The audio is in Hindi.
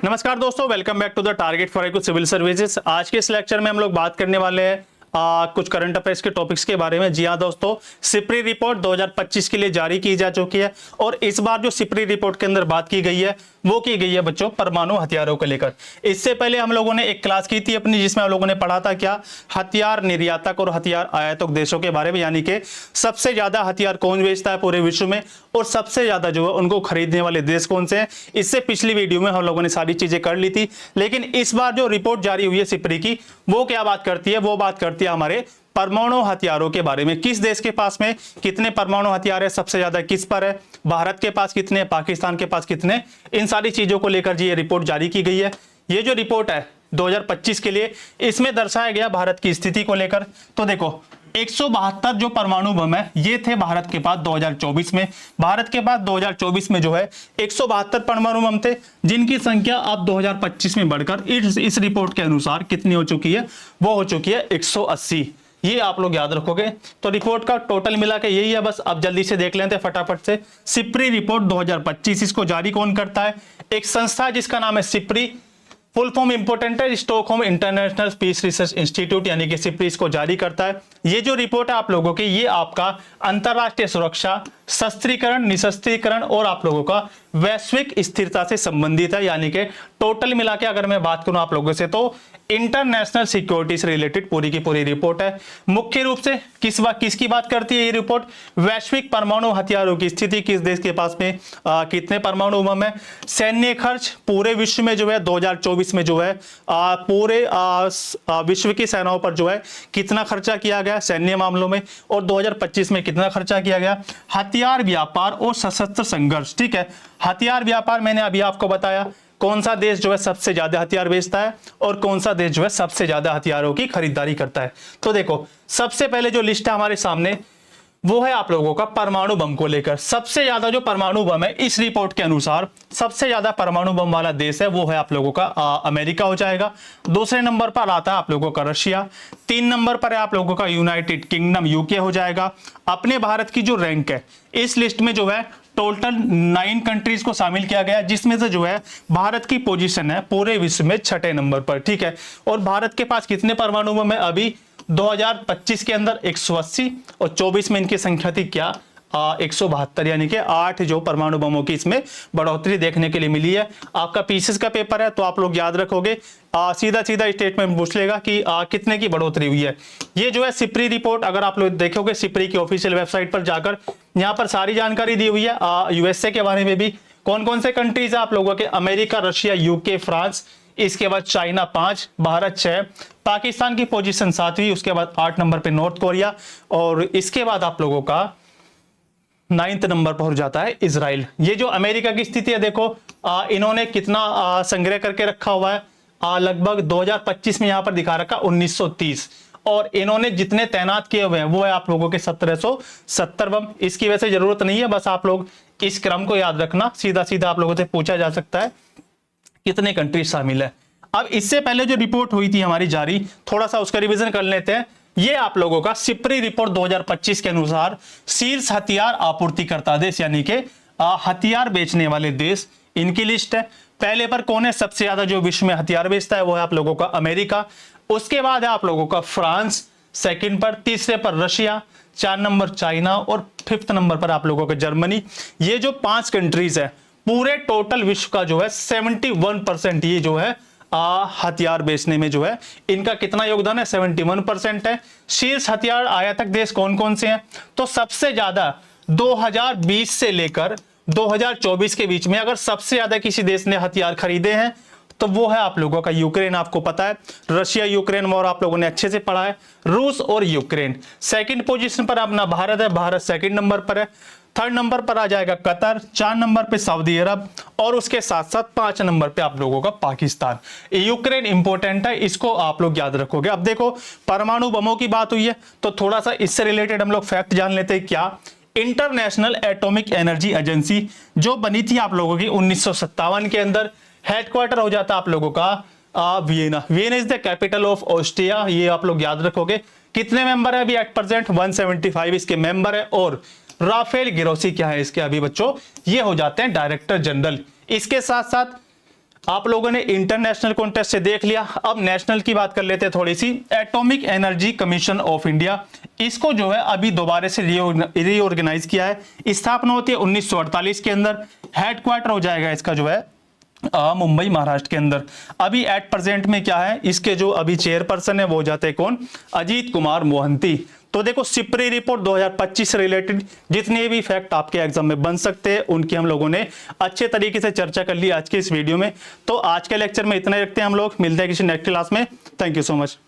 नमस्कार दोस्तों, welcome back to the target for IQ civil services. आज के इस लेक्चर में हम लोग बात करने वाले हैं कुछ करंट अफेयर्स के टॉपिक्स के बारे में। जी हाँ दोस्तों, सिप्री रिपोर्ट 2025 के लिए जारी की जा चुकी है और इस बार जो सिप्री रिपोर्ट के अंदर बात की गई है वो की गई है बच्चों परमाणु हथियारों को लेकर। इससे पहले हम लोगों ने एक क्लास की थी अपनी, जिसमें हम लोगों ने पढ़ा था क्या, हथियार निर्यातक और हथियार आयातक देशों के बारे में, यानी कि सबसे ज्यादा हथियार कौन बेचता है पूरे विश्व में और सबसे ज्यादा जो है उनको खरीदने वाले देश कौन से हैं। इससे पिछली वीडियो में हम लोगों ने सारी चीजें कर ली थी, लेकिन इस बार जो रिपोर्ट जारी हुई है सिप्री की, वो क्या बात करती है, वो बात करती है हमारे परमाणु हथियारों के बारे में। किस देश के पास में कितने परमाणु हथियार है, सबसे ज्यादा किस पर है, भारत के पास कितने, पाकिस्तान के पास कितने, इन सारी चीजों को लेकर जी ये रिपोर्ट जारी की गई है। ये जो रिपोर्ट है 2025 के लिए, इसमें दर्शाया गया भारत की स्थिति को लेकर। तो देखो 172 जो परमाणु बम है ये थे भारत के पास 2024 में। भारत के पास 2024 में जो है 172 परमाणु बम थे, जिनकी संख्या अब 2025 में बढ़कर इस रिपोर्ट के अनुसार कितनी हो चुकी है, वो हो चुकी है 180। ये आप लोग याद रखोगे। तो रिपोर्ट का टोटल मिला के यही है। बस अब जल्दी से देख लेते हैं फटाफट से। सिप्री रिपोर्ट 2025, इसको जारी कौन करता है, एक संस्था है जिसका नाम है सिप्री। फुल फॉर्म इंपोर्टेंट है, Stockholm International Peace Research Institute यानी कि सिप्री इसको जारी करता है। ये जो रिपोर्ट है आप लोगों की, ये आपका अंतरराष्ट्रीय सुरक्षा, शस्त्रीकरण, निशस्त्रीकरण और आप लोगों का वैश्विक स्थिरता से संबंधित है। यानी कि टोटल मिला के अगर मैं बात करूं आप लोगों से, तो इंटरनेशनल सिक्योरिटी से रिलेटेड पूरी की पूरी रिपोर्ट है। मुख्य रूप से किसकी बात करती है ये रिपोर्ट, वैश्विक परमाणु हथियारों की स्थिति, किस देश के पास में कितने परमाणु बम है, सैन्य खर्च पूरे विश्व में जो है 2024 में जो है पूरे विश्व की सेनाओं पर जो है कितना खर्चा किया गया सैन्य मामलों में, और 2025 में कितना खर्चा किया गया। हथियार व्यापार और सशस्त्र संघर्ष, ठीक है, हथियार व्यापार मैंने अभी आपको बताया कौन सा देश जो है सबसे ज्यादा हथियार बेचता है और कौन सा देश जो है सबसे ज्यादा हथियारों की खरीदारी करता है। तो देखो सबसे पहले जो लिस्ट है हमारे सामने, वो है आप लोगों का परमाणु बम को लेकर। सबसे ज्यादा जो परमाणु बम है इस रिपोर्ट के अनुसार, सबसे ज्यादा परमाणु बम वाला देश है वो है आप लोगों का अमेरिका हो जाएगा। दूसरे नंबर पर आता है आप लोगों का रशिया। 3 नंबर पर है आप लोगों का यूनाइटेड किंगडम यूके हो जाएगा। अपने भारत की जो रैंक है इस लिस्ट में जो है टोटल 9 कंट्रीज को शामिल किया गया, जिसमें से जो है भारत की पोजीशन है पूरे विश्व में 6ठे नंबर पर, ठीक है। और भारत के पास कितने परमाणु बम है अभी 2025 के अंदर 180, और 24 में इनकी संख्या थी क्या 172, यानी कि 8 जो परमाणु बमों की इसमें बढ़ोतरी देखने के लिए मिली है। आपका पीसीएस का पेपर है तो आप लोग याद रखोगे, सीधा सीधा स्टेटमेंट पूछ लेगा कि कितने की बढ़ोतरी हुई है। ये जो है सिप्री रिपोर्ट अगर आप लोग देखोगे सिप्री की ऑफिशियल वेबसाइट पर जाकर, यहाँ पर सारी जानकारी दी हुई है। यूएसए के बारे में भी कौन कौन से कंट्रीज है आप लोगों के, अमेरिका, रशिया, यूके, फ्रांस, इसके बाद चाइना 5, भारत 6, पाकिस्तान की पोजीशन 7वीं, उसके बाद 8 नंबर पे नॉर्थ कोरिया, और इसके बाद आप लोगों का 9th नंबर पर हो जाता है इजराइल। ये जो अमेरिका की स्थिति है देखो, इन्होंने कितना संग्रह करके रखा हुआ है, लगभग 2025 में यहां पर दिखा रखा 1930, और इन्होंने जितने तैनात किए हुए हैं वो है आप लोगों के 1770 बम। इसकी वैसे जरूरत नहीं है, बस आप लोग इस क्रम को याद रखना, सीधा सीधा आप लोगों से पूछा जा सकता है कितने कंट्री शामिल है। अब इससे पहले जो रिपोर्ट हुई थी हमारी जारी, थोड़ा सा उसका रिवीजन कर लेते हैं। ये आप लोगों का सिप्री रिपोर्ट 2025 के अनुसार शीर्ष हथियार आपूर्तिकर्ता देश, यानी कि हथियार बेचने वाले देश, इनकी लिस्ट है। पहले पर कौन है, सबसे ज्यादा जो विश्व में हथियार बेचता है वो है आप लोगों का अमेरिका। उसके बाद है आप लोगों का फ्रांस सेकंड पर, तीसरे पर रशिया, 4 नंबर चाइना, और 5th नंबर पर आप लोगों का जर्मनी। ये जो 5 कंट्रीज है पूरे टोटल विश्व का जो है 71% ये जो है हथियार बेचने में जो है इनका कितना योगदान है, 71% है। शीर्ष हथियार आयातक देश कौन कौन से हैं, तो सबसे ज्यादा 2020 से लेकर 2024 के बीच में अगर सबसे ज्यादा किसी देश ने हथियार खरीदे हैं तो वो है आप लोगों का यूक्रेन। आपको पता है रशिया यूक्रेन और आप लोगों ने अच्छे से पढ़ा है, रूस और यूक्रेन। सेकंड पोजीशन पर अपना भारत है, भारत सेकंड नंबर पर है। 3rd नंबर पर आ जाएगा कतर, 4 नंबर पे सऊदी अरब, और उसके साथ साथ 5 नंबर पे आप लोगों का पाकिस्तान। यूक्रेन इंपॉर्टेंट है, इसको आप लोग याद रखोगे। अब देखो परमाणु बमों की बात हुई है तो थोड़ा सा इससे रिलेटेड हम लोग फैक्ट जान लेते हैं। क्या, इंटरनेशनल एटॉमिक एनर्जी एजेंसी जो बनी थी आप लोगों की 1957 के अंदर, हेडक्वार्टर हो जाता आप लोगों का Vienna. Vienna is the capital of Austria, ये आप लोग याद रखोगे। कितने मेंबर है अभी एट प्रेजेंट, 175 इसके मेंबर है। और राफेल ग्रोसी क्या है इसके अभी बच्चों, ये हो जाते हैं डायरेक्टर जनरल। इसके साथ साथ आप लोगों ने इंटरनेशनल कॉन्टेक्स्ट से देख लिया, अब नेशनल की बात कर लेते हैं थोड़ी सी। Atomic energy commission of India, इसको जो है अभी दोबारा से रीऑर्गेनाइज किया है। स्थापना होती है 1948 के अंदर। हेडक्वार्टर हो जाएगा इसका जो है मुंबई महाराष्ट्र के अंदर। अभी एट प्रेजेंट में क्या है, इसके जो अभी चेयरपर्सन है वो हो जाते हैं कौन, अजीत कुमार मोहंती। तो देखो सिप्री रिपोर्ट 2025 से रिलेटेड जितने भी फैक्ट आपके एग्जाम में बन सकते हैं उनकी हम लोगों ने अच्छे तरीके से चर्चा कर ली आज के इस वीडियो में। तो आज के लेक्चर में इतना ही रखते हैं हम लोग, मिलते हैं किसी नेक्स्ट क्लास में। Thank you so much.